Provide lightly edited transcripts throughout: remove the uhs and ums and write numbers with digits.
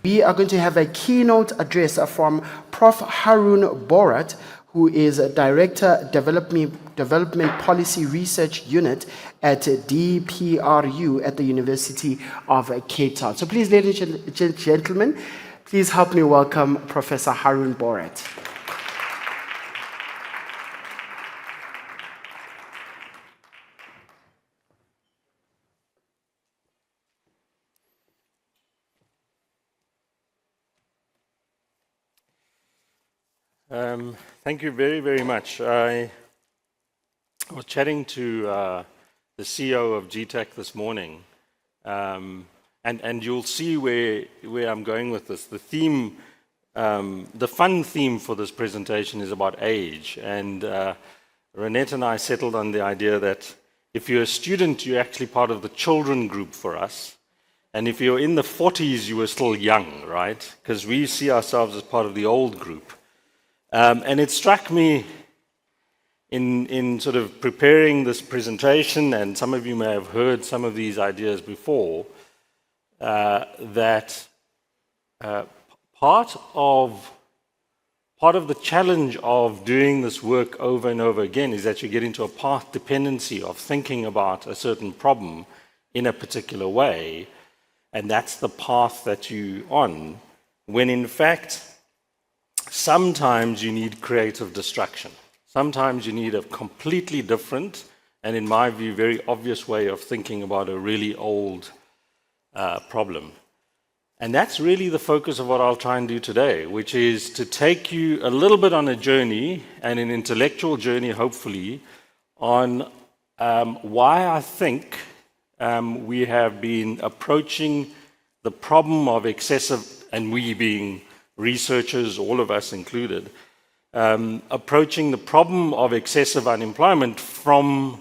We are going to have a keynote address from Prof Haroon Bhorat, who is Director Development Policy Research Unit at DPRU at the University of Cape Town. So please, ladies and gentlemen, please help me welcome Professor Haroon Bhorat. Thank you very, very much. I was chatting to the CEO of GTAC this morning, and you'll see where I'm going with this. The theme, the fun theme for this presentation is about age, and Renette and I settled on the idea that if you're a student, you're actually part of the children group for us, and if you're in the 40s, you are still young, right? Because we see ourselves as part of the old group. And it struck me in sort of preparing this presentation, and some of you may have heard some of these ideas before, that part of the challenge of doing this work over and over again is that you get into a path dependency of thinking about a certain problem in a particular way, and that's the path that you're on, when in fact, sometimes you need creative destruction. Sometimes you need a completely different, and in my view, very obvious way of thinking about a really old problem. And that's really the focus of what I'll try and do today, which is to take you a little bit on a journey, and an intellectual journey, hopefully, on why I think we have been approaching the problem of excessive, and we being researchers, all of us included, approaching the problem of excessive unemployment from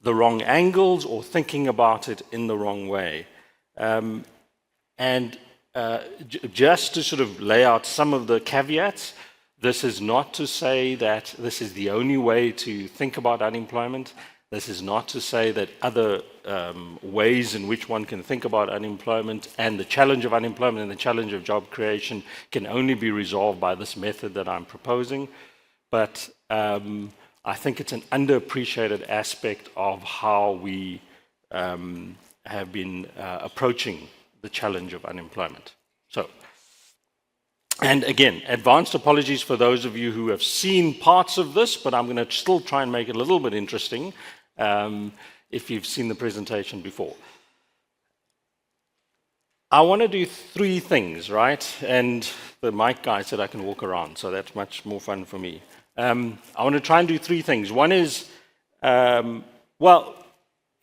the wrong angles or thinking about it in the wrong way. Just to sort of lay out some of the caveats, this is not to say that this is the only way to think about unemployment. This is not to say that other ways in which one can think about unemployment and the challenge of unemployment and the challenge of job creation can only be resolved by this method that I'm proposing. But I think it's an underappreciated aspect of how we have been approaching the challenge of unemployment. So, and again, advanced apologies for those of you who have seen parts of this, but I'm going to still try and make it a little bit interesting. If you've seen the presentation before. I want to do three things, right? And the mic guy said I can walk around, so that's much more fun for me. I want to try and do three things. One is, well,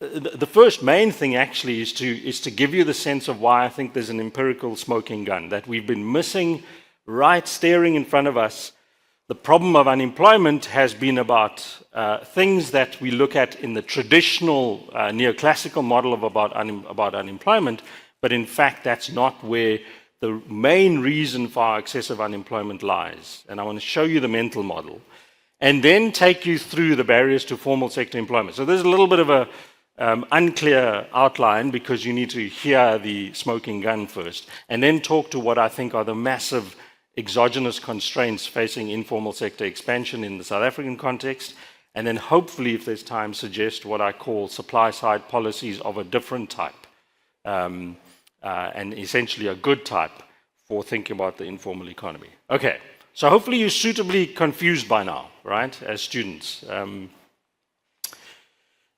the first main thing actually is to give you the sense of why I think there's an empirical smoking gun, that we've been missing right staring in front of us. The problem of unemployment has been about things that we look at in the traditional neoclassical model of about unemployment, but in fact that's not where the main reason for our excessive unemployment lies. And I want to show you the mental model, and then take you through the barriers to formal sector employment. So there's a little bit of a unclear outline because you need to hear the smoking gun first, and then talk to what I think are the massive exogenous constraints facing informal sector expansion in the South African context, and then hopefully, if there's time, suggest what I call supply-side policies of a different type, and essentially a good type for thinking about the informal economy. Okay, so hopefully you're suitably confused by now, right, as students.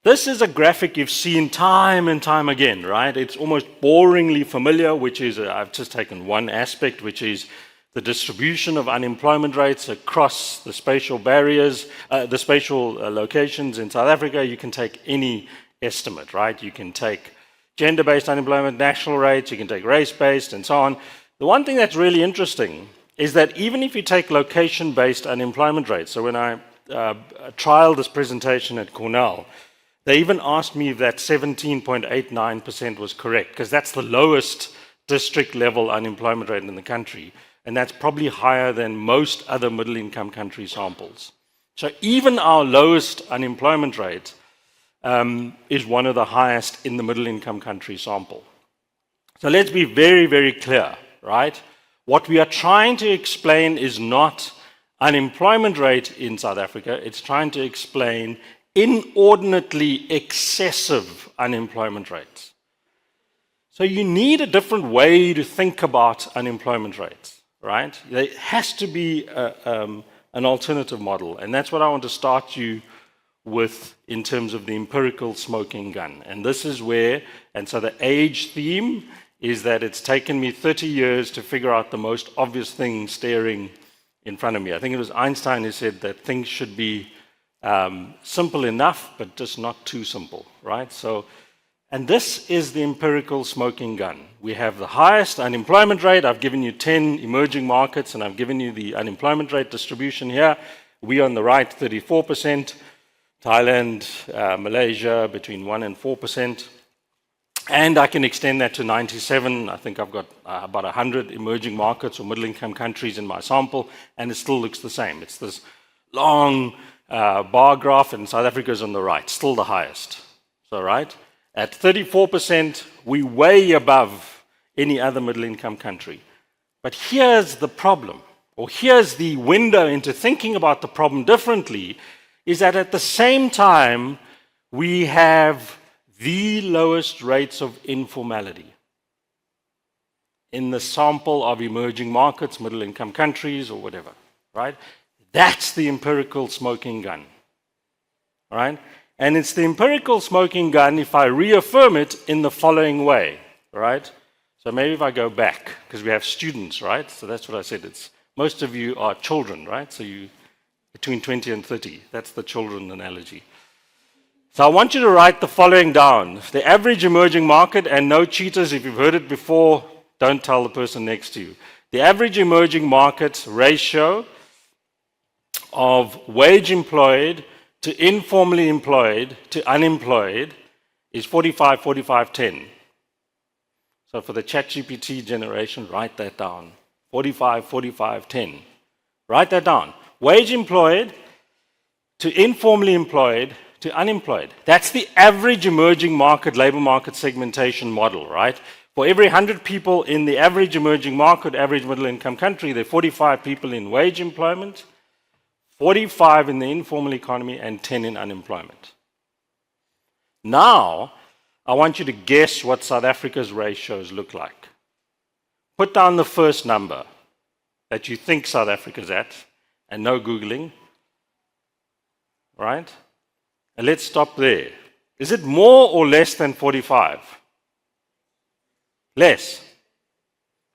This is a graphic you've seen time and time again, right? It's almost boringly familiar, which is, I've just taken one aspect, which is the distribution of unemployment rates across the spatial barriers, the spatial locations in South Africa. You can take any estimate, right? You can take gender-based unemployment, national rates, you can take race-based, and so on. The one thing that's really interesting is that even if you take location-based unemployment rates, so when I trialed this presentation at Cornell, they even asked me if that 17.89% was correct, because that's the lowest district-level unemployment rate in the country. And that's probably higher than most other middle-income country samples. So even our lowest unemployment rate is one of the highest in the middle-income country sample. So let's be very, very clear, right? What we are trying to explain is not unemployment rate in South Africa, it's trying to explain inordinately excessive unemployment rates. So you need a different way to think about unemployment rates, right? There has to be an alternative model, and that's what I want to start you with in terms of the empirical smoking gun. And this is where, and so the age theme is that it's taken me 30 years to figure out the most obvious thing staring in front of me. I think it was Einstein who said that things should be simple enough, but just not too simple, right? So, and this is the empirical smoking gun. We have the highest unemployment rate. I've given you 10 emerging markets, and I've given you the unemployment rate distribution here. We on the right, 34%. Thailand, Malaysia, between 1% and 4%. And I can extend that to 97. I think I've got about 100 emerging markets or middle-income countries in my sample, and it still looks the same. It's this long bar graph, and South Africa is on the right, still the highest. So, right? At 34%, we're way above any other middle-income country. But here's the problem, or here's the window into thinking about the problem differently, is that at the same time, we have the lowest rates of informality in the sample of emerging markets, middle-income countries, or whatever, right? That's the empirical smoking gun, right? And it's the empirical smoking gun if I reaffirm it in the following way, right? So maybe if I go back, because we have students, right? So that's what I said. It's most of you are children, right? So you between 20 and 30. That's the children analogy. So I want you to write the following down. The average emerging market, and no cheaters, if you've heard it before, don't tell the person next to you. The average emerging market ratio of wage employed to informally employed to unemployed is 45, 45, 10. So for the ChatGPT generation, write that down. 45, 45, 10. Write that down. Wage employed to informally employed to unemployed. That's the average emerging market, labor market segmentation model, right? For every 100 people in the average emerging market, average middle income country, there are 45 people in wage employment, 45 in the informal economy, and 10 in unemployment. Now, I want you to guess what South Africa's ratios look like. Put down the first number that you think South Africa's at, and no Googling, right? And let's stop there. Is it more or less than 45? Less.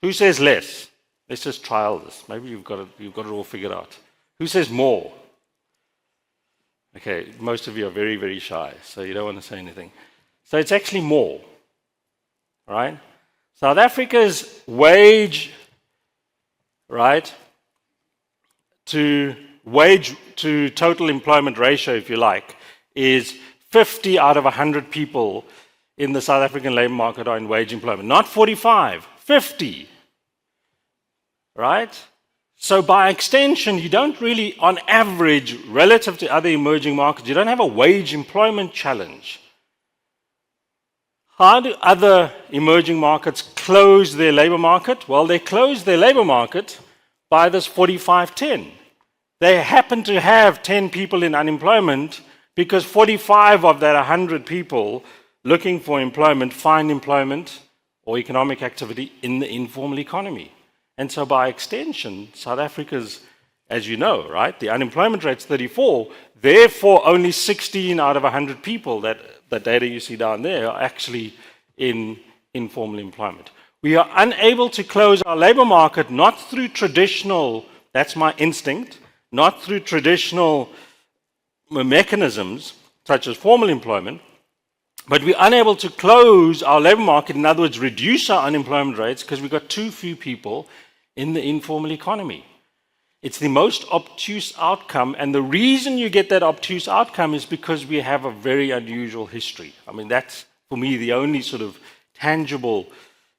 Who says less? Let's just trial this. Maybe you've got it all figured out. Who says more? Okay, most of you are very, very shy, so you don't want to say anything. So it's actually more, right? South Africa's wage, right, to total employment ratio, if you like, is 50 out of 100 people in the South African labor market are in wage employment. Not 45, 50, right? So by extension, you don't really, on average, relative to other emerging markets, you don't have a wage employment challenge. How do other emerging markets close their labor market? Well, they close their labor market by this 45-10. They happen to have 10 people in unemployment because 45 of that 100 people looking for employment find employment or economic activity in the informal economy. And so by extension, South Africa's, as you know, right, the unemployment rate's 34, therefore only 16 out of 100 people, that the data you see down there, are actually in informal employment. We are unable to close our labor market not through traditional, that's my instinct, not through traditional mechanisms such as formal employment, but we're unable to close our labor market, in other words, reduce our unemployment rates, because we've got too few people in the informal economy. It's the most obtuse outcome, and the reason you get that obtuse outcome is because we have a very unusual history. I mean, that's, for me, the only sort of tangible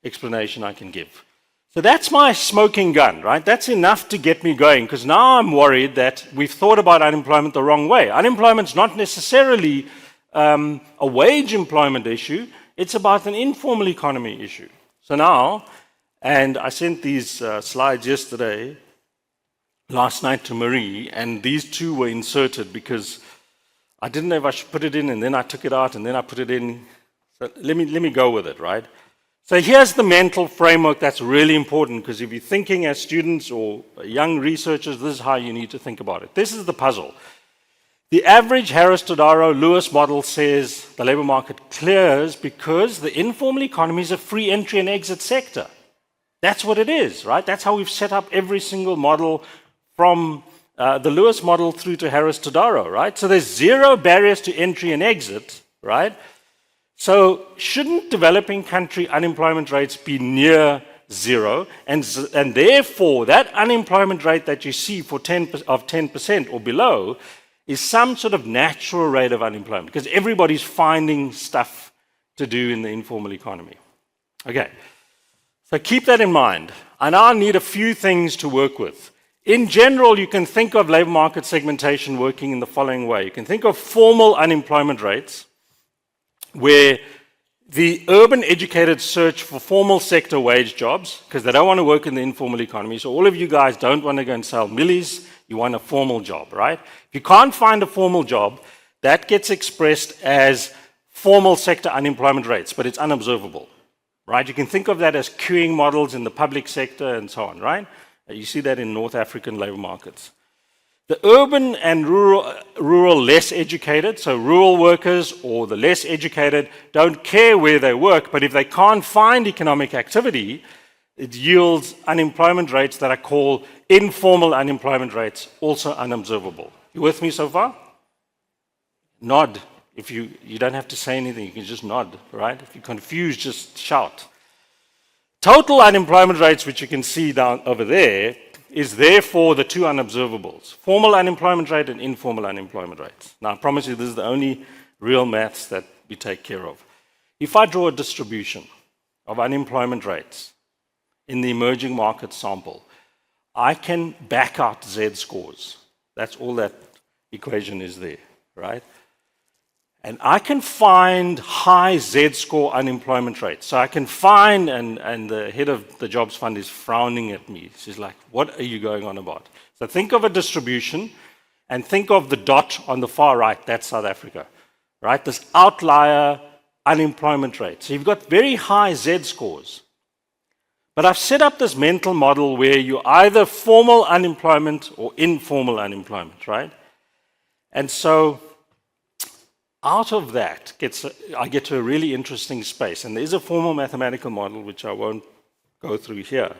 explanation I can give. So that's my smoking gun, right? That's enough to get me going, because now I'm worried that we've thought about unemployment the wrong way. Unemployment's not necessarily a wage employment issue, it's about an informal economy issue. So now, And I sent these slides last night to Marie, and these two were inserted because I didn't know if I should put it in, and then I took it out, and then I put it in. So let me go with it, right? So here's the mental framework that's really important, because if you're thinking as students or young researchers, this is how you need to think about it. This is the puzzle. The average Harris-Todaro-Lewis model says the labor market clears because the informal economy is a free entry and exit sector. That's what it is, right? That's how we've set up every single model from the Lewis model through to Harris-Todaro, right? So there's zero barriers to entry and exit, right? So shouldn't developing country unemployment rates be near zero? And therefore, that unemployment rate that you see for 10% or below is some sort of natural rate of unemployment, because everybody's finding stuff to do in the informal economy. Okay, so keep that in mind. I now need a few things to work with. In general, you can think of labor market segmentation working in the following way. You can think of formal unemployment rates, where the urban educated search for formal sector wage jobs, because they don't want to work in the informal economy. So all of you guys don't want to go and sell millies, you want a formal job, right? If you can't find a formal job, that gets expressed as formal sector unemployment rates, but it's unobservable, right? You can think of that as queuing models in the public sector and so on, right? You see that in North African labor markets. The urban and rural less educated, so rural workers or the less educated, don't care where they work, but if they can't find economic activity, it yields unemployment rates that are called informal unemployment rates, also unobservable. You with me so far? Nod. If you don't have to say anything, you can just nod, right? If you're confused, just shout. Total unemployment rates, which you can see down over there, is therefore the two unobservables, formal unemployment rate and informal unemployment rates. Now, I promise you this is the only real maths that we take care of. If I draw a distribution of unemployment rates in the emerging market sample, I can back out Z-scores. That's all that equation is there, right? And I can find high Z-score unemployment rates. So I can find, and the head of the Jobs Fund is frowning at me. She's like, what are you going on about? So think of a distribution and think of the dot on the far right, that's South Africa, right? This outlier unemployment rate. So you've got very high Z-scores. But I've set up this mental model where you're either formal unemployment or informal unemployment, right? And so out of that, I get to a really interesting space. And there's a formal mathematical model, which I won't go through here.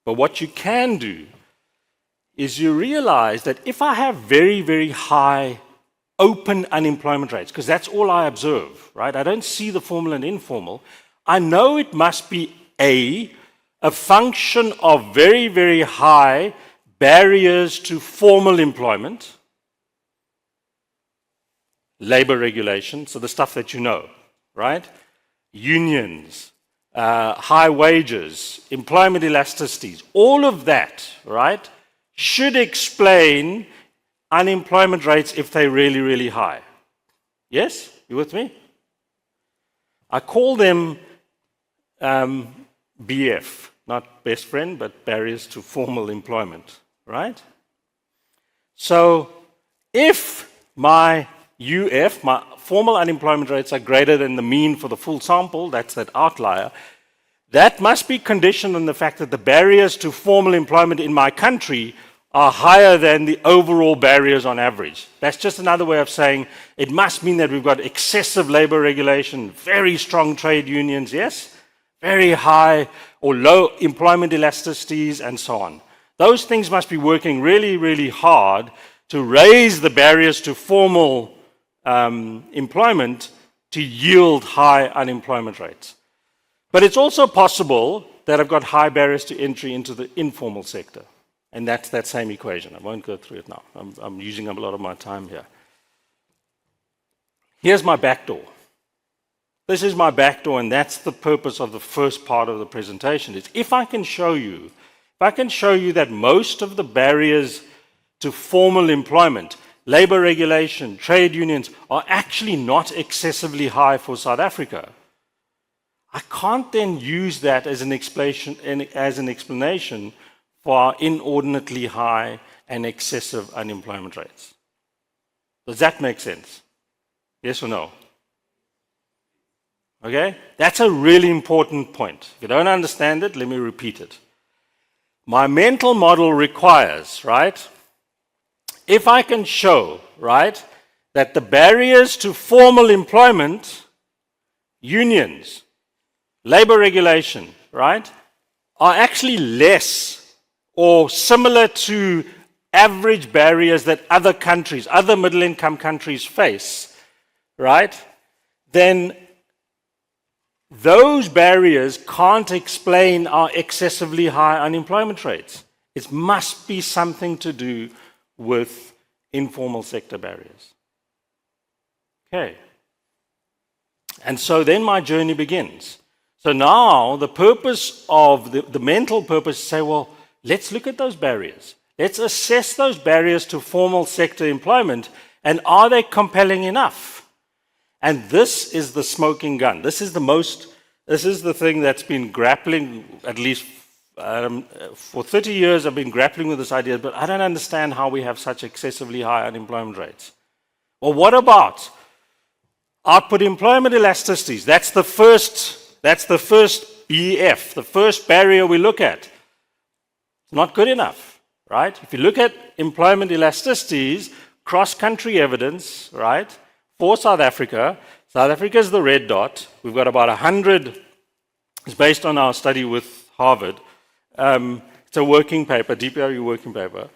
But what you can do is you realize that if I have very, very high open unemployment rates, because that's all I observe, right? I don't see the formal and informal. I know it must be a function of very, very high barriers to formal employment, labor regulation, so the stuff that you know, right? Unions, high wages, employment elasticities, all of that, right, should explain unemployment rates if they're really, really high. Yes? You with me? I call them BF, not best friend, but barriers to formal employment, right? So if my UF, my formal unemployment rates are greater than the mean for the full sample, that's that outlier, that must be conditioned on the fact that the barriers to formal employment in my country are higher than the overall barriers on average. That's just another way of saying it must mean that we've got excessive labor regulation, very strong trade unions, yes? Very high or low employment elasticities and so on. Those things must be working really, really hard to raise the barriers to formal employment to yield high unemployment rates. But it's also possible that I've got high barriers to entry into the informal sector. And that's that same equation. I won't go through it now. I'm using up a lot of my time here. Here's my backdoor. This is my backdoor, and that's the purpose of the first part of the presentation. Is if I can show you that most of the barriers to formal employment, labor regulation, trade unions, are actually not excessively high for South Africa, I can't then use that as an explanation for our inordinately high and excessive unemployment rates. Does that make sense? Yes or no? Okay? That's a really important point. If you don't understand it, let me repeat it. My mental model requires, right, if I can show, right, that the barriers to formal employment, unions, labor regulation, right, are actually less or similar to average barriers that other countries, other middle-income countries face, right, then those barriers can't explain our excessively high unemployment rates. It must be something to do with informal sector barriers. Okay. And so then my journey begins. So now the purpose of the mental purpose is to say, well, let's look at those barriers. Let's assess those barriers to formal sector employment, and are they compelling enough? And this is the smoking gun. This is the thing that's been grappling, at least for 30 years I've been grappling with this idea, but I don't understand how we have such excessively high unemployment rates. Well, what about output employment elasticities? That's the first BEF, the first barrier we look at. It's not good enough, right? If you look at employment elasticities, cross-country evidence, right, for South Africa is the red dot. We've got about 100, it's based on our study with Harvard. It's a working paper, DPRU working paper.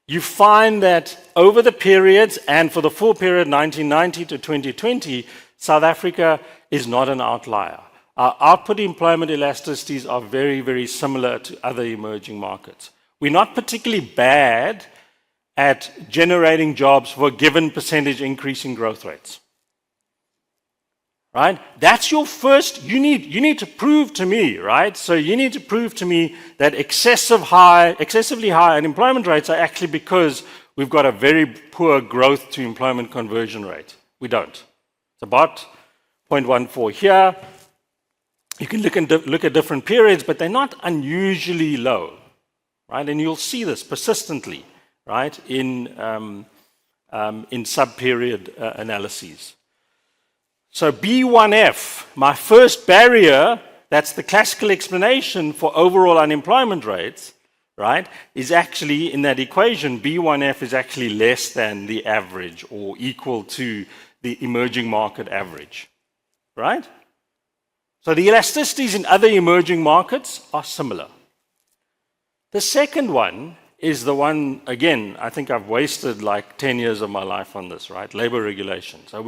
You find that over the periods, and for the full period 1990 to 2020, South Africa is not an outlier. Our output employment elasticities are very, very similar to other emerging markets. We're not particularly bad at generating jobs for a given percentage increase in growth rates. Right? That's your first, you need to prove to me, right? So you need to prove to me that excessively high unemployment rates are actually because we've got a very poor growth to employment conversion rate. We don't. It's about 0.14 here. You can look at different periods, but they're not unusually low, right? And you'll see this persistently, right, in sub-period analyses. So B1F, my first barrier, that's the classical explanation for overall unemployment rates, right, is actually in that equation, B1F is actually less than the average or equal to the emerging market average, right? So the elasticities in other emerging markets are similar. The second one is the one, again, I think I've wasted like 10 years of my life on this, right? Labor regulation. So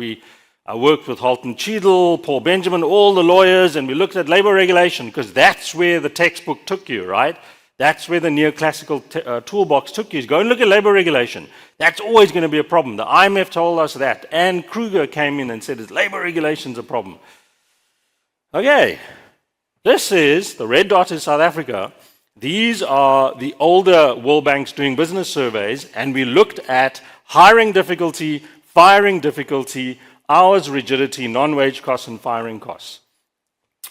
I worked with Halton Cheadle, Paul Benjamin, all the lawyers, and we looked at labor regulation because that's where the textbook took you, right? That's where the neoclassical toolbox took you. Go and look at labor regulation. That's always going to be a problem. The IMF told us that. Anne Kruger came in and said, is labor regulation's a problem? Okay, this is, the red dot is South Africa. These are the older World Bank's doing business surveys, and we looked at hiring difficulty, firing difficulty, hours rigidity, non-wage costs, and firing costs.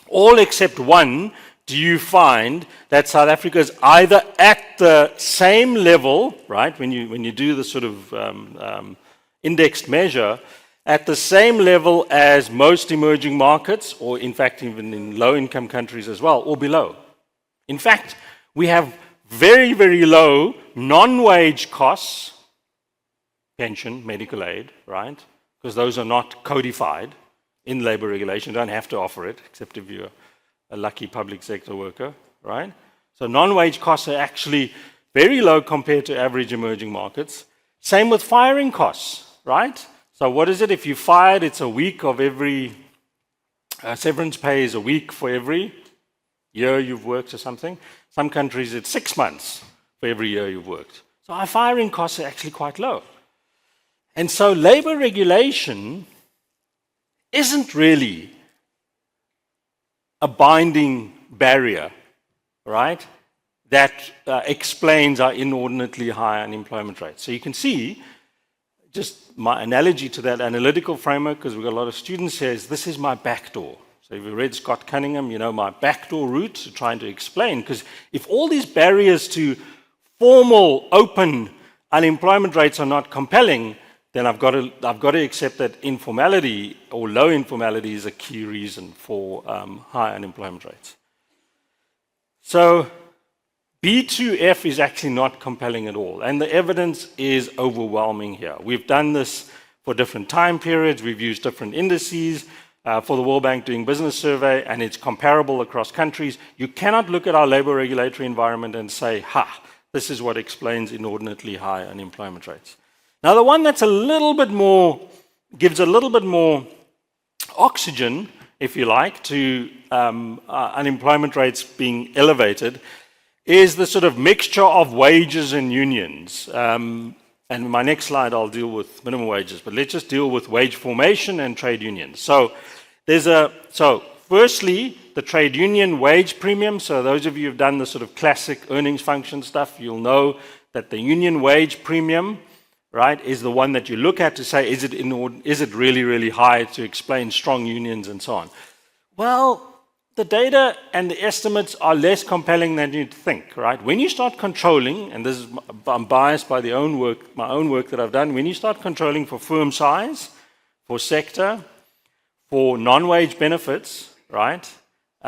All except one, do you find that South Africa is either at the same level, right, when you do the sort of indexed measure, at the same level as most emerging markets, or in fact even in low-income countries as well, or below. In fact, we have very, very low non-wage costs, pension, medical aid, right? Because those are not codified in labor regulation. You don't have to offer it, except if you're a lucky public sector worker, right? So non-wage costs are actually very low compared to average emerging markets. Same with firing costs, right? So what is it? If you fired, it's a week of every, severance pay is a week for every year you've worked or something. Some countries it's 6 months for every year you've worked. So our firing costs are actually quite low. And so labor regulation isn't really a binding barrier, right, that explains our inordinately high unemployment rate. So you can see, just my analogy to that analytical framework, because we've got a lot of students here, is this is my back door. So if you read Scott Cunningham, you know my backdoor route to trying to explain, because if all these barriers to formal, open unemployment rates are not compelling, then I've got to accept that informality or low informality is a key reason for high unemployment rates. So B2F is actually not compelling at all, and the evidence is overwhelming here. We've done this for different time periods, we've used different indices for the World Bank Doing Business survey, and it's comparable across countries. You cannot look at our labor regulatory environment and say, ha, this is what explains inordinately high unemployment rates. Now, the one that's a little bit more, gives a little bit more oxygen, if you like, to unemployment rates being elevated is the sort of mixture of wages and unions. And in my next slide, I'll deal with minimum wages, but let's just deal with wage formation and trade unions. So firstly, the trade union wage premium. So those of you who've done the sort of classic earnings function stuff, you'll know that the union wage premium, right, is the one that you look at to say, is it really, really high to explain strong unions and so on? Well, the data and the estimates are less compelling than you'd think, right? When you start controlling, and this is, I'm biased by my own work that I've done, when you start controlling for firm size, for sector, for non-wage benefits, right,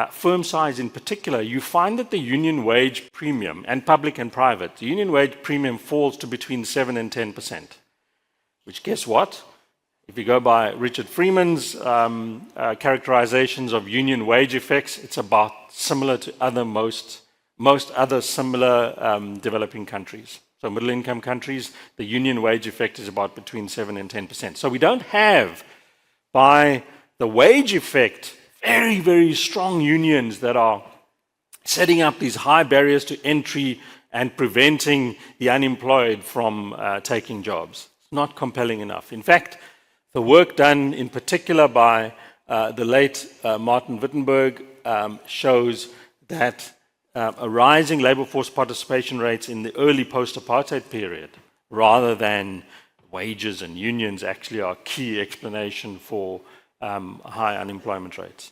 firm size in particular, you find that the union wage premium, and public and private, the union wage premium falls to between 7 and 10%, which guess what? If you go by Richard Freeman's characterizations of union wage effects, it's about similar to most other similar developing countries. So middle income countries, the union wage effect is about between 7 and 10%. So we don't have, by the wage effect, very, very strong unions that are setting up these high barriers to entry and preventing the unemployed from taking jobs. It's not compelling enough. In fact, the work done in particular by the late Martin Wittenberg shows that a rising labor force participation rates in the early post-apartheid period, rather than wages and unions, actually are a key explanation for high unemployment rates.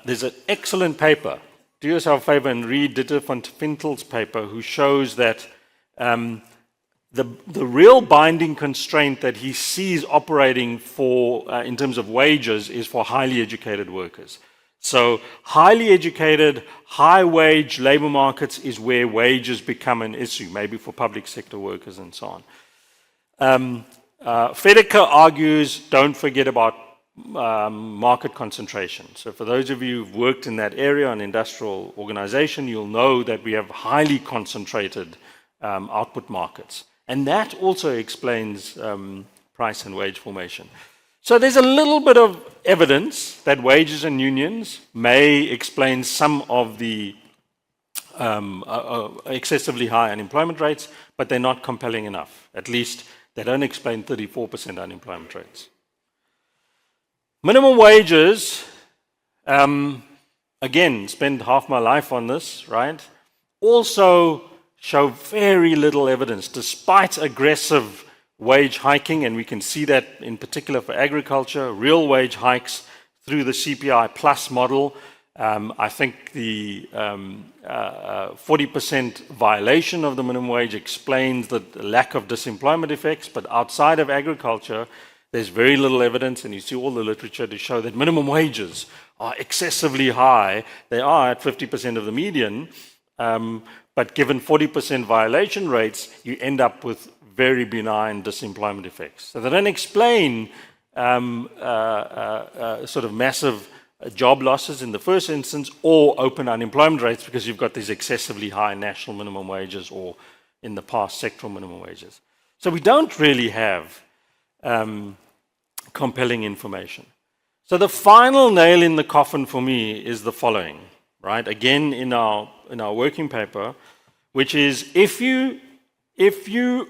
There's an excellent paper. Do yourself a favor and read Dieter van Fintel's paper, who shows that the real binding constraint that he sees operating for in terms of wages is for highly educated workers. So highly educated, high-wage labor markets is where wages become an issue, maybe for public sector workers and so on. Fedeker argues, don't forget about market concentration. So for those of you who've worked in that area, an industrial organization, you'll know that we have highly concentrated output markets. And that also explains price and wage formation. So there's a little bit of evidence that wages and unions may explain some of the excessively high unemployment rates, but they're not compelling enough. At least they don't explain 34% unemployment rates. Minimum wages, again, spend half my life on this, right? Also show very little evidence, despite aggressive wage hiking, and we can see that in particular for agriculture, real wage hikes through the CPI plus model. I think the 40% violation of the minimum wage explains the lack of disemployment effects, but outside of agriculture, there's very little evidence, and you see all the literature to show that minimum wages are excessively high. They are at 50% of the median, but given 40% violation rates, you end up with very benign disemployment effects. So they don't explain sort of massive job losses in the first instance or open unemployment rates, because you've got these excessively high national minimum wages or in the past sectoral minimum wages. So we don't really have compelling information. So the final nail in the coffin for me is the following, right? Again, in our working paper, which is if you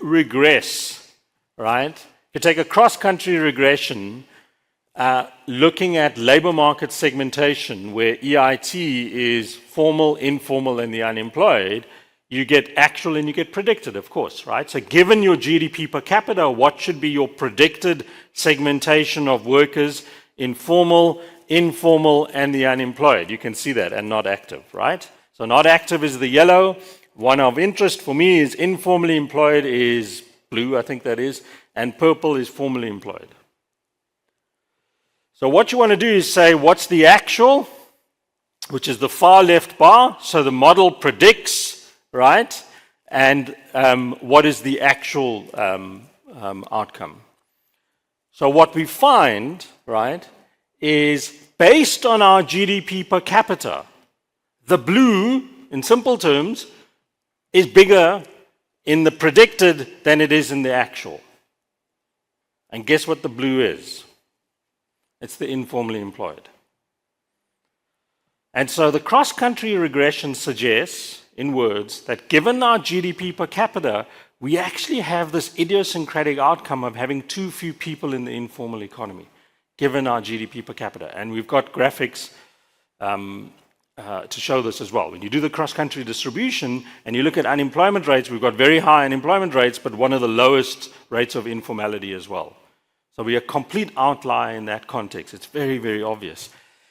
regress, right? You take a cross-country regression, looking at labor market segmentation, where EIT is formal, informal, and the unemployed, you get actual and you get predicted, of course, right? So given your GDP per capita, what should be your predicted segmentation of workers in formal informal, and the unemployed. You can see that, and not active, right? So not active is the yellow. One of interest for me is informally employed is blue, I think that is, and purple is formally employed. So what you want to do is say, what's the actual, which is the far left bar. So the model predicts, right? And what is the actual outcome? So what we find, right, is based on our GDP per capita, the blue, in simple terms, is bigger in the predicted than it is in the actual. And guess what the blue is? It's the informally employed. And so the cross-country regression suggests, in words, that given our GDP per capita, we actually have this idiosyncratic outcome of having too few people in the informal economy, given our GDP per capita. And we've got graphics to show this as well. When you do the cross-country distribution and you look at unemployment rates, we've got very high unemployment rates, but one of the lowest rates of informality as well. So we are a complete outlier in that context. It's very, very obvious.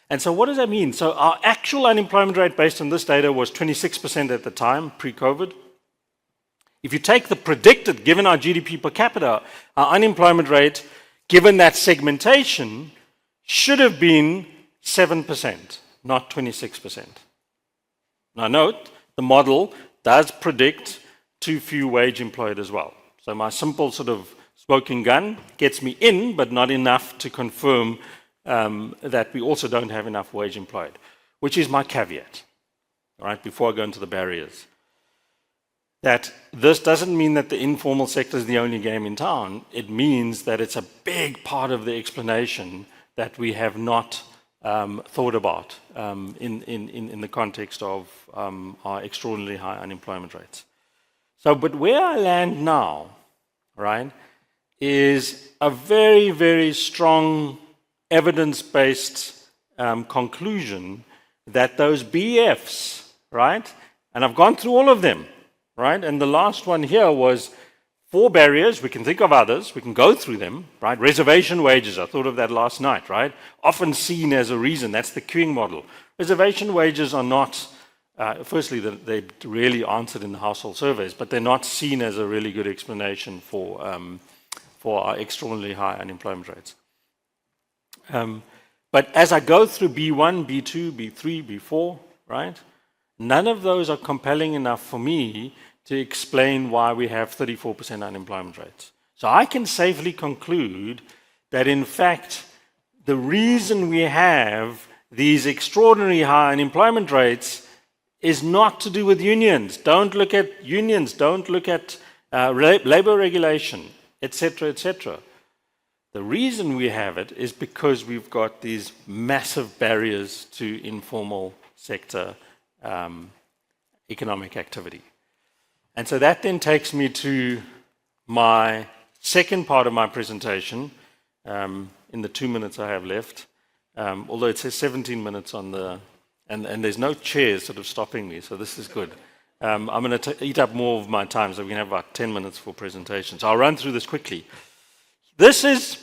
And so what does that mean? So our actual unemployment rate based on this data was 26% at the time, pre-COVID. If you take the predicted, given our GDP per capita, our unemployment rate, given that segmentation, should have been 7%, not 26%. Now note, the model does predict too few wage employed as well. So my simple sort of smoking gun gets me in, but not enough to confirm that we also don't have enough wage employed, which is my caveat, all right, before I go into the barriers. That this doesn't mean that the informal sector is the only game in town. It means that it's a big part of the explanation that we have not thought about in the context of our extraordinarily high unemployment rates. So, but where I land now, right, is a very, very strong evidence-based conclusion that those BFs, right, and I've gone through all of them, right, and the last one here was 4 barriers. We can think of others, we can go through them, right? Reservation wages, I thought of that last night, right? Often seen as a reason, that's the queuing model. Reservation wages are not, firstly, they're rarely answered in the household surveys, but they're not seen as a really good explanation for our extraordinarily high unemployment rates. But as I go through B1, B2, B3, B4, right, none of those are compelling enough for me to explain why we have 34% unemployment rates. So I can safely conclude that, in fact, the reason we have these extraordinarily high unemployment rates is not to do with unions. Don't look at unions, don't look at labor regulation, etc., etc. The reason we have it is because we've got these massive barriers to informal sector economic activity. And so that then takes me to my second part of my presentation, in the 2 minutes I have left, although it says 17 minutes on the, and there's no chairs sort of stopping me, so this is good. I'm going to eat up more of my time, so we can have about 10 minutes for presentations. So I'll run through this quickly. This is,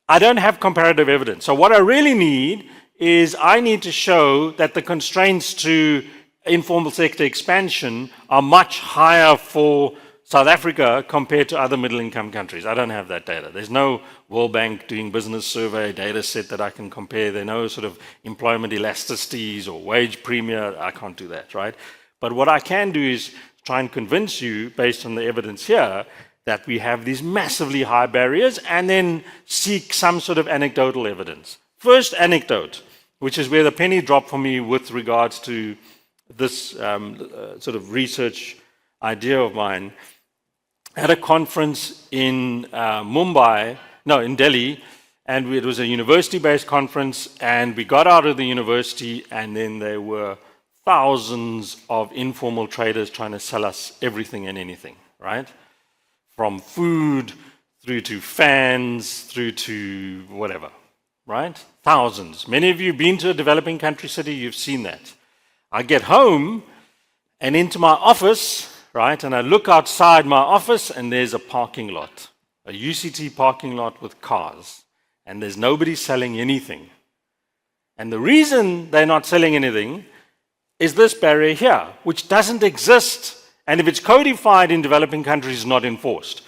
I don't have comparative evidence. So what I really need is I need to show that the constraints to informal sector expansion are much higher for South Africa compared to other middle-income countries. I don't have that data. There's no World Bank doing business survey data set that I can compare. There are no sort of employment elasticities or wage premia. I can't do that, right? But what I can do is try and convince you, based on the evidence here, that we have these massively high barriers, and then seek some sort of anecdotal evidence. First anecdote, which is where the penny dropped for me with regards to this sort of research idea of mine. At a conference in in Delhi, and it was a university-based conference, and we got out of the university, and then there were thousands of informal traders trying to sell us everything and anything, right? From food through to fans, through to whatever, right? Thousands. Many of you have been to a developing country city, you've seen that. I get home and into my office, right, and I look outside my office and there's a parking lot, a UCT parking lot with cars, and there's nobody selling anything. And the reason they're not selling anything is this barrier here, which doesn't exist. And if it's codified in developing countries, not enforced,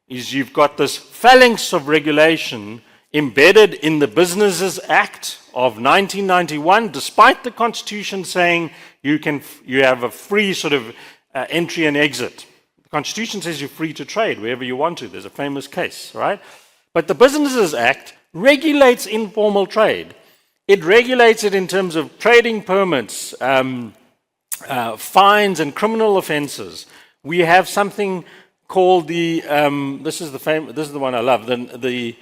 is you've got this phalanx of regulation embedded in the Businesses Act of 1991, despite the Constitution saying you have a free sort of entry and exit. The Constitution says you're free to trade wherever you want to. There's a famous case, right? But the Businesses Act regulates informal trade. It regulates it in terms of trading permits, fines and criminal offences. We have something called the this is the one I love, the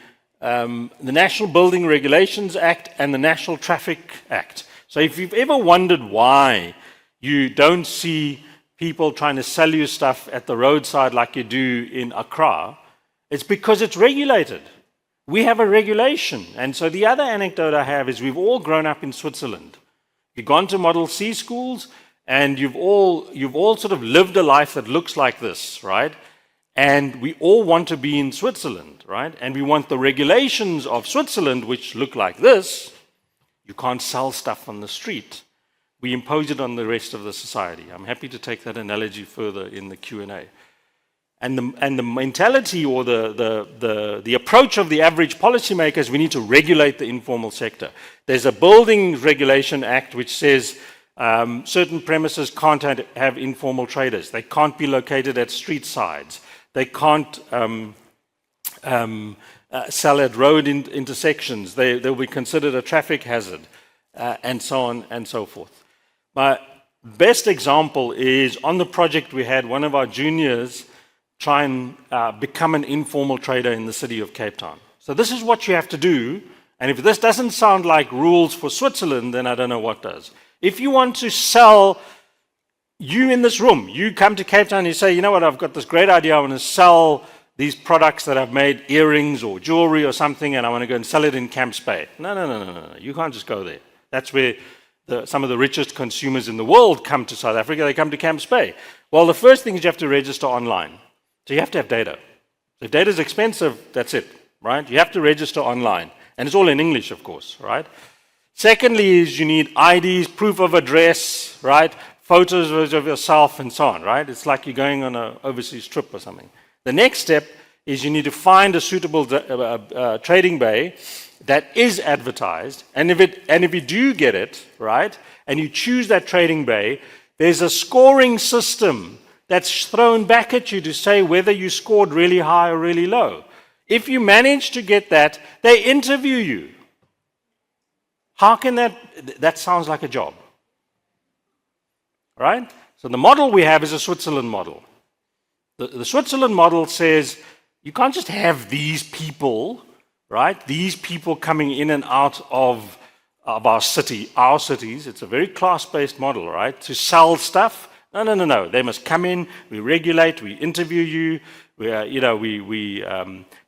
National Building Regulations Act and the National Traffic Act. So if you've ever wondered why you don't see people trying to sell you stuff at the roadside like you do in Accra, it's because it's regulated. We have a regulation. And so the other anecdote I have is we've all grown up in Switzerland. You've gone to Model C schools and you've all sort of lived a life that looks like this, right? And we all want to be in Switzerland, right? And we want the regulations of Switzerland, which look like this. You can't sell stuff on the street. We impose it on the rest of the society. I'm happy to take that analogy further in the Q&A. And the mentality or the approach of the average policymaker is we need to regulate the informal sector. There's a Building Regulation Act which says certain premises can't have informal traders. They can't be located at street sides. They can't sell at road intersections. They'll be considered a traffic hazard, and so on and so forth. My best example is on the project we had one of our juniors try and become an informal trader in the city of Cape Town. So this is what you have to do, and if this doesn't sound like rules for Switzerland, then I don't know what does. If you want to sell, you in this room, you come to Cape Town and you say, you know what, I've got this great idea, I want to sell these products that I've made, earrings or jewelry or something, and I want to go and sell it in Camps Bay. No, you can't just go there. That's where some of the richest consumers in the world come to South Africa, they come to Camps Bay. Well, the first thing is you have to register online. So you have to have data. If data is expensive, that's it, right? You have to register online. And it's all in English, of course, right? Secondly is you need IDs, proof of address, right? Photos of yourself and so on, right? It's like you're going on an overseas trip or something. The next step is you need to find a suitable trading bay that is advertised. And if you do get it, right, and you choose that trading bay, there's a scoring system that's thrown back at you to say whether you scored really high or really low. If you manage to get that, they interview you. How can that sounds like a job, right? So the model we have is a Switzerland model. The Switzerland model says you can't just have these people, right? These people coming in and out of our cities. It's a very class-based model, right? To sell stuff. No. They must come in, we regulate, we interview you, we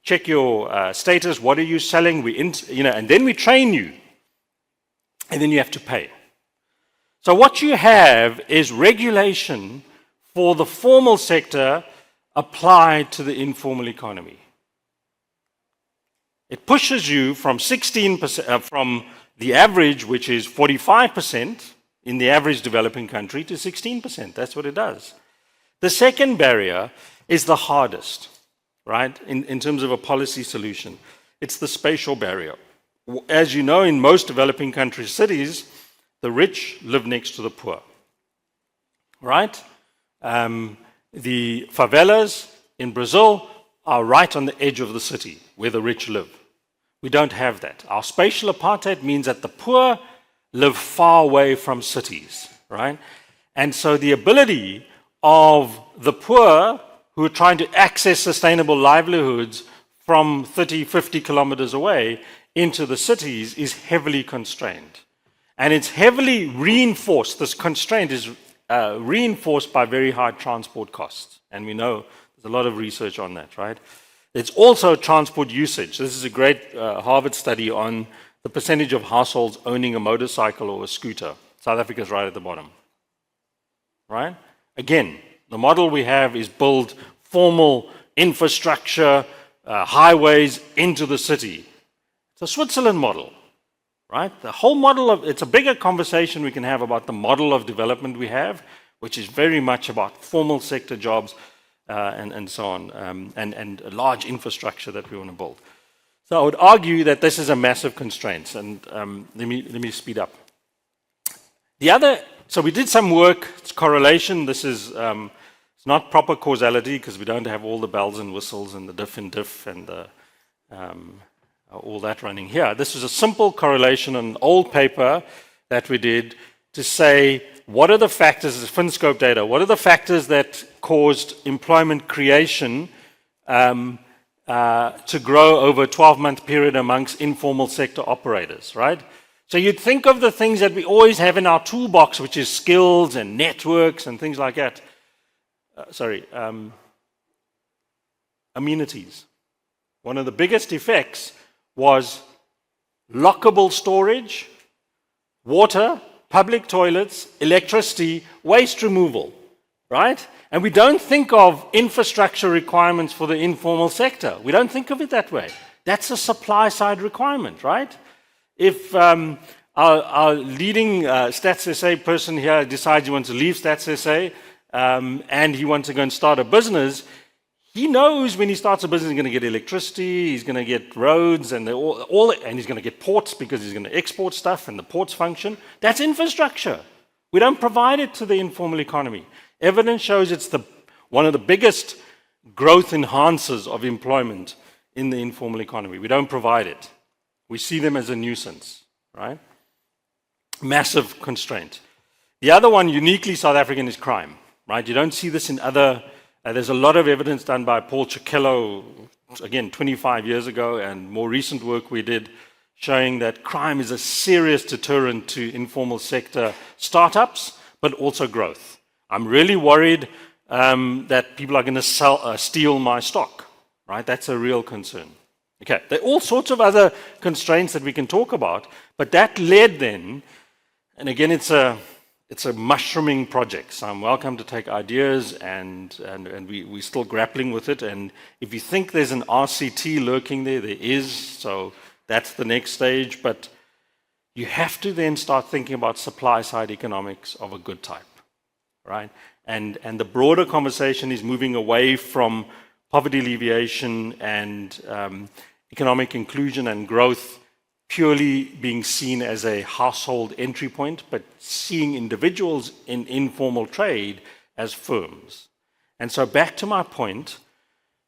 check your status, what are you selling, and then we train you. And then you have to pay. So what you have is regulation for the formal sector applied to the informal economy. It pushes you from 16%, from the average, which is 45%, in the average developing country to 16%. That's what it does. The second barrier is the hardest, right, in terms of a policy solution. It's the spatial barrier. As you know, in most developing country cities, the rich live next to the poor, right? The favelas in Brazil are right on the edge of the city where the rich live. We don't have that. Our spatial apartheid means that the poor live far away from cities, right? And so the ability of the poor who are trying to access sustainable livelihoods from 30, 50 kilometers away into the cities is heavily constrained. And it's heavily reinforced, this constraint is reinforced by very high transport costs. And we know there's a lot of research on that, right? It's also transport usage. This is a great Harvard study on the percentage of households owning a motorcycle or a scooter. South Africa is right at the bottom, right? Again, the model we have is build formal infrastructure, highways into the city. It's a Switzerland model, right? The whole model of, it's a bigger conversation we can have about the model of development we have, which is very much about formal sector jobs and so on, and a large infrastructure that we want to build. So I would argue that this is a massive constraint, and let me speed up. The other, so we did some work, it's correlation. This is, it's not proper causality because we don't have all the bells and whistles and the diff and diff and the, all that running here. This is a simple correlation on an old paper that we did to say, what are the factors, this is FinScope data, what are the factors that caused employment creation to grow over a 12-month period amongst informal sector operators, right? So you'd think of the things that we always have in our toolbox, which is skills and networks and things like that. Amenities. One of the biggest effects was lockable storage, water, public toilets, electricity, waste removal, right? And we don't think of infrastructure requirements for the informal sector. We don't think of it that way. That's a supply side requirement, right? If our leading Stats SA person here decides he wants to leave Stats SA and he wants to go and start a business, he knows when he starts a business he's going to get electricity, he's going to get roads, and and he's going to get ports because he's going to export stuff and the ports function. That's infrastructure. We don't provide it to the informal economy. Evidence shows it's one of the biggest growth enhancers of employment in the informal economy. We don't provide it. We see them as a nuisance, right? Massive constraint. The other one, uniquely South African, is crime, right? You don't see this in other. There's a lot of evidence done by Paul Cicchello, again, 25 years ago, and more recent work we did showing that crime is a serious deterrent to informal sector startups, but also growth. I'm really worried that people are going to steal my stock, right? That's a real concern. Okay, there are all sorts of other constraints that we can talk about, but that led then, and again, it's a mushrooming project, so I'm welcome to take ideas, and we're still grappling with it. And if you think there's an RCT lurking there, there is, so that's the next stage. But you have to then start thinking about supply-side economics of a good type, right? And the broader conversation is moving away from poverty alleviation and economic inclusion and growth purely being seen as a household entry point, but seeing individuals in informal trade as firms. And so back to my point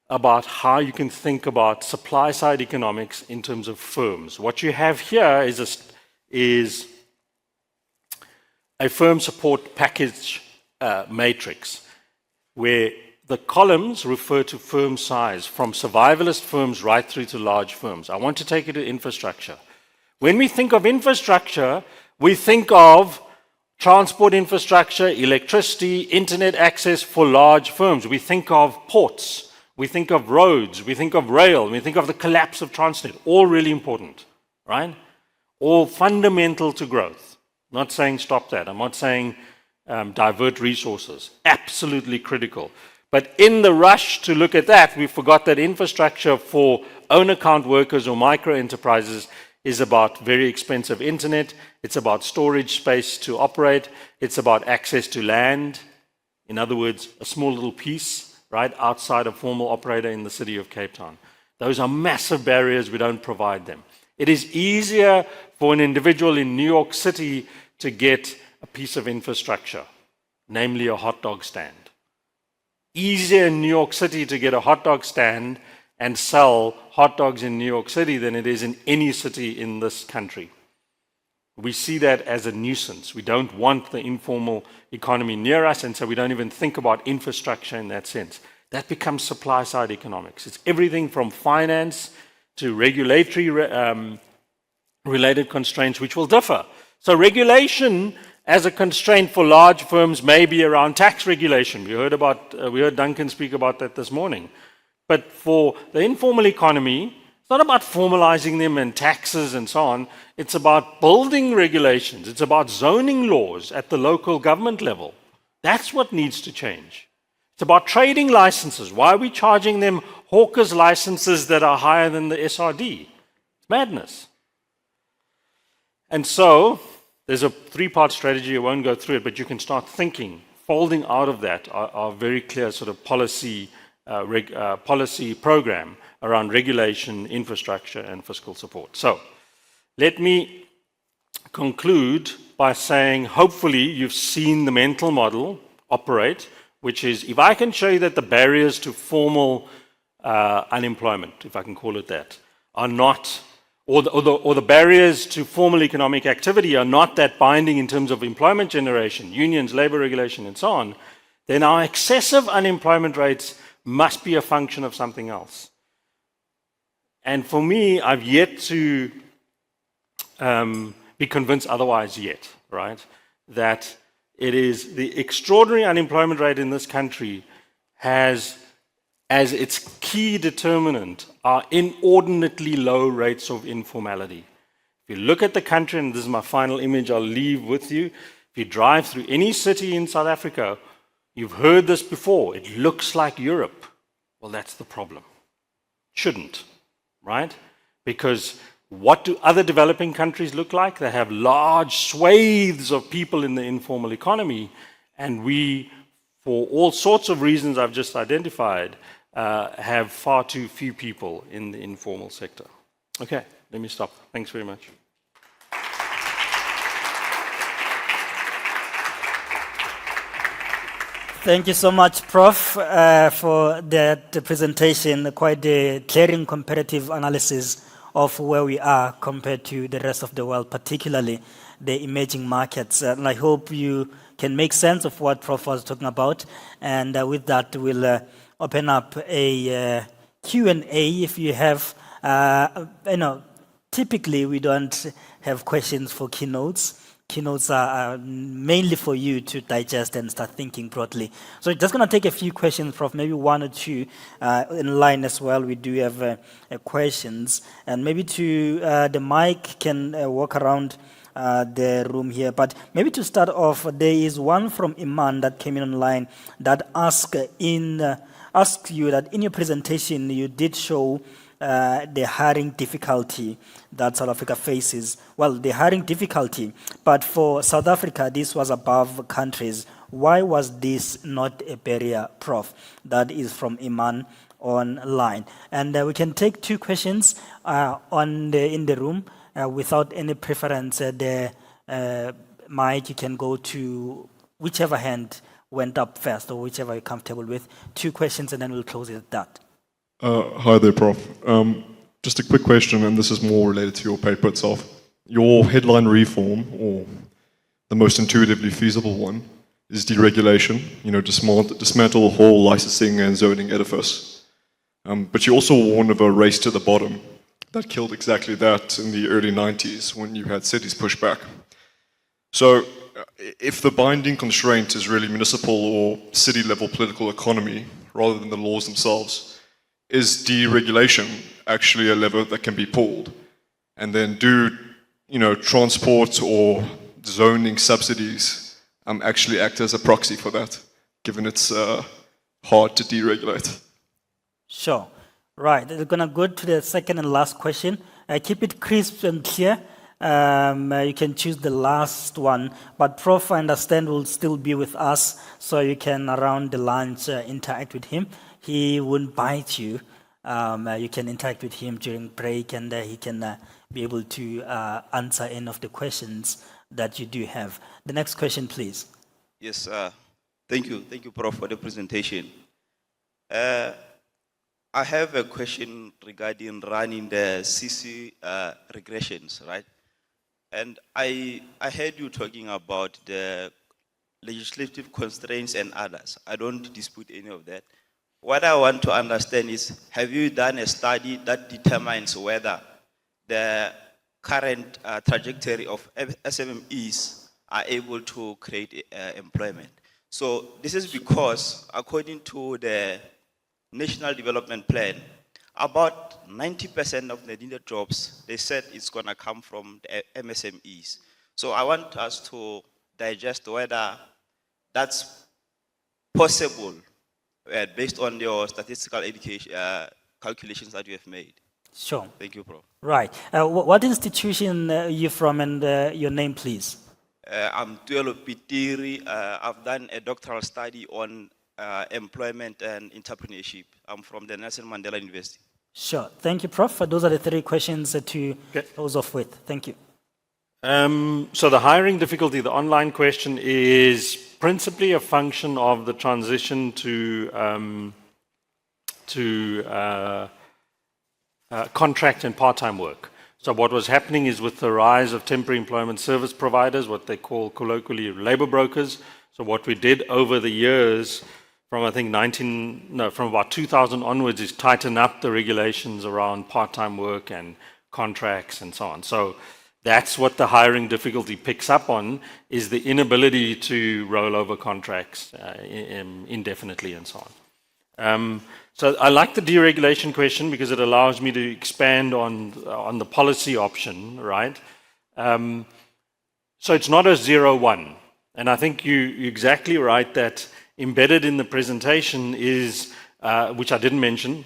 about how you can think about supply-side economics in terms of firms. What you have here is a firm support package matrix, where the columns refer to firm size, from survivalist firms right through to large firms. I want to take you to infrastructure. When we think of infrastructure, we think of transport infrastructure, electricity, internet access for large firms. We think of ports, we think of roads, we think of rail, we think of the collapse of Transnet. All really important, right? All fundamental to growth. I'm not saying stop that. I'm not saying divert resources. Absolutely critical. But in the rush to look at that, we forgot that infrastructure for own account workers or micro enterprises is about very expensive internet. It's about storage space to operate. It's about access to land. In other words, a small little piece right outside a formal operator in the city of Cape Town. Those are massive barriers. We don't provide them. It is easier for an individual in New York City to get a piece of infrastructure, namely a hot dog stand. Easier in New York City to get a hot dog stand and sell hot dogs in New York City than it is in any city in this country. We see that as a nuisance. We don't want the informal economy near us, and so we don't even think about infrastructure in that sense. That becomes supply-side economics. It's everything from finance to regulatory related constraints, which will differ. So regulation as a constraint for large firms may be around tax regulation. We heard Duncan speak about that this morning. But for the informal economy, it's not about formalizing them and taxes and so on. It's about building regulations. It's about zoning laws at the local government level. That's what needs to change. It's about trading licenses. Why are we charging them hawkers licenses that are higher than the SRD? It's madness. And so there's a three-part strategy. I won't go through it, but you can start thinking. Folding out of that are very clear sort of policy program around regulation, infrastructure, and fiscal support. So let me conclude by saying, hopefully you've seen the mental model operate, which is, if I can show you that the barriers to formal unemployment, if I can call it that, are not, or the barriers to formal economic activity are not that binding in terms of employment generation, unions, labor regulation, and so on, then our excessive unemployment rates must be a function of something else. And for me, I've yet to be convinced otherwise yet, right? That it is the extraordinary unemployment rate in this country has as its key determinant are inordinately low rates of informality. If you look at the country, and this is my final image I'll leave with you, if you drive through any city in South Africa, you've heard this before, it looks like Europe. Well, that's the problem. Shouldn't, right? Because what do other developing countries look like? They have large swathes of people in the informal economy, and we, for all sorts of reasons I've just identified, have far too few people in the informal sector. Okay, let me stop. Thanks very much. Thank you so much, Prof, for that presentation, quite a clearing comparative analysis of where we are compared to the rest of the world, particularly the emerging markets. And I hope you can make sense of what Prof was talking about. And with that, we'll open up a Q&A if you have, typically we don't have questions for keynotes. Keynotes are mainly for you to digest and start thinking broadly. So just going to take a few questions, Prof, maybe one or two in line as well. We do have questions. And maybe to the mic can walk around the room here. But maybe to start off, there is one from Iman that came in online that asked you that in your presentation you did show the hiring difficulty that South Africa faces. Well, the hiring difficulty, but for South Africa, this was above countries. Why was this not a barrier, Prof? That is from Iman online. And we can take two questions in the room without any preference. The mic, you can go to whichever hand went up first or whichever you're comfortable with. Two questions and then we'll close it at that. Hi there, Prof. Just a quick question, and this is more related to your paper itself. Your headline reform, or the most intuitively feasible one, is deregulation, dismantle the whole licensing and zoning edifice. But you also warn of a race to the bottom that killed exactly that in the early 90s when you had cities push back. So if the binding constraint is really municipal or city-level political economy rather than the laws themselves, is deregulation actually a lever that can be pulled? And then do, transport or zoning subsidies actually act as a proxy for that, given it's hard to deregulate? Sure. Right. We're going to go to the second and last question. Keep it crisp and clear. You can choose the last one. But Prof, I understand, will still be with us, so you can, around the lunch, interact with him. He won't bite you. You can interact with him during break, and he can be able to answer any of the questions that you do have. The next question, please. Yes, thank you. Thank you, Prof, for the presentation. I have a question regarding running the CC regressions, right? And I heard you talking about the legislative constraints and others. I don't dispute any of that. What I want to understand is, have you done a study that determines whether the current trajectory of SMMEs are able to create employment? So this is because, according to the National Development Plan, about 90% of the needed jobs, they said it's going to come from the MSMEs. So I want us to digest whether that's possible based on your statistical education calculations that you have made. Sure. Thank you, Prof. Right. What institution are you from and your name, please? I'm Tuelo Pitiri. I've done a doctoral study on employment and entrepreneurship. I'm from the Nelson Mandela University. Sure. Thank you, Prof. Those are the 3 questions to Okay. close off with. Thank you. So the hiring difficulty, the online question, is principally a function of the transition to contract and part-time work. So what was happening is with the rise of temporary employment service providers, what they call colloquially labor brokers. So what we did over the years, from I think from about 2000 onwards, is tighten up the regulations around part-time work and contracts and so on. So that's what the hiring difficulty picks up on, is the inability to roll over contracts indefinitely and so on. So I like the deregulation question because it allows me to expand on the policy option, right? So it's not a 0-1. And I think you're exactly right that embedded in the presentation is, which I didn't mention,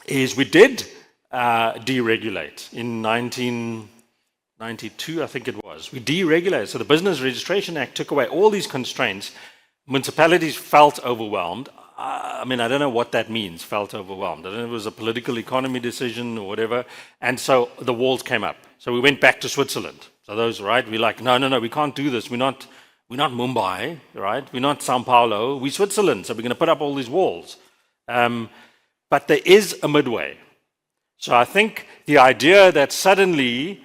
is we did deregulate in 1992, I think it was. We deregulated. So the Business Registration Act took away all these constraints. Municipalities felt overwhelmed. I mean, I don't know what that means, felt overwhelmed. I don't know if it was a political economy decision or whatever. And so the walls came up. So we went back to Switzerland. So those, right, we're like, no, we can't do this. We're not Mumbai, right? We're not Sao Paulo. We're Switzerland. So we're going to put up all these walls. But there is a midway. So I think the idea that suddenly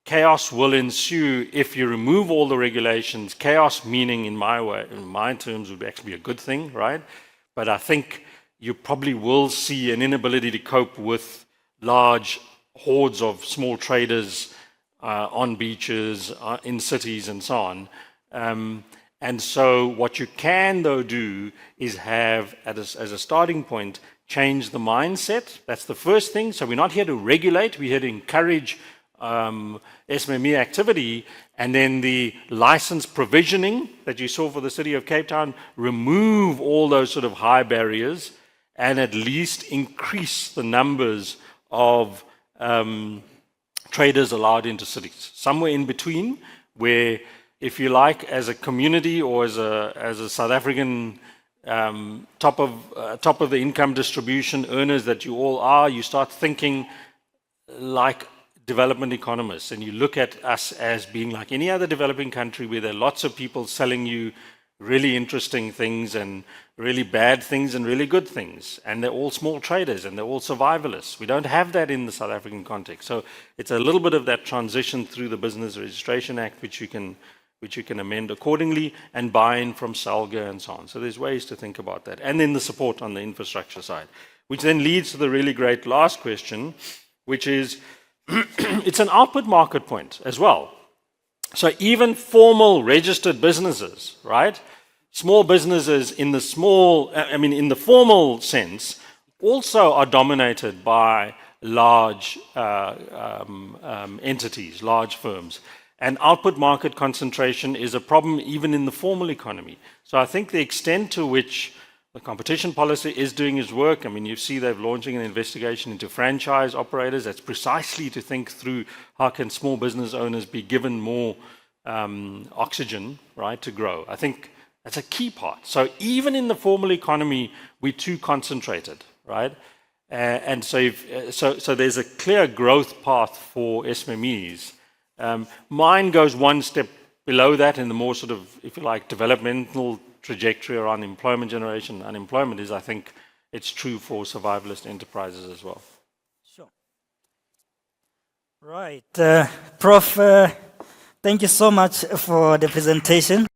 chaos will ensue if you remove all the regulations. Chaos meaning, in my terms, would actually be a good thing, right? But I think you probably will see an inability to cope with large hordes of small traders on beaches, in cities, and so on. And so what you can, though, do is have, as a starting point, change the mindset. That's the first thing. So we're not here to regulate. We're here to encourage SMME activity, and then the license provisioning that you saw for the City of Cape Town, remove all those sort of high barriers and at least increase the numbers of traders allowed into cities. Somewhere in between, where, if you like, as a community or as a South African top of the income distribution earners that you all are, you start thinking like development economists, and you look at us as being like any other developing country where there are lots of people selling you really interesting things and really bad things and really good things, and they're all small traders and they're all survivalists. We don't have that in the South African context. So it's a little bit of that transition through the Business Registration Act, which you can amend accordingly, and buy-in from SALGA and so on. So there's ways to think about that. And then the support on the infrastructure side, which then leads to the really great last question, which is, it's an output market point as well. So even formal registered businesses, right? Small businesses in the in the formal sense, also are dominated by large entities, large firms. And output market concentration is a problem even in the formal economy. So I think the extent to which the competition policy is doing its work, I mean, you see they're launching an investigation into franchise operators. That's precisely to think through how can small business owners be given more oxygen, right, to grow. I think that's a key part. So even in the formal economy, we're too concentrated, right? And so there's a clear growth path for SMMEs. Mine goes one step below that in the more sort of, if you like, developmental trajectory around employment generation. Unemployment is, I think, it's true for survivalist enterprises as well. Sure. Right. Prof, thank you so much for the presentation.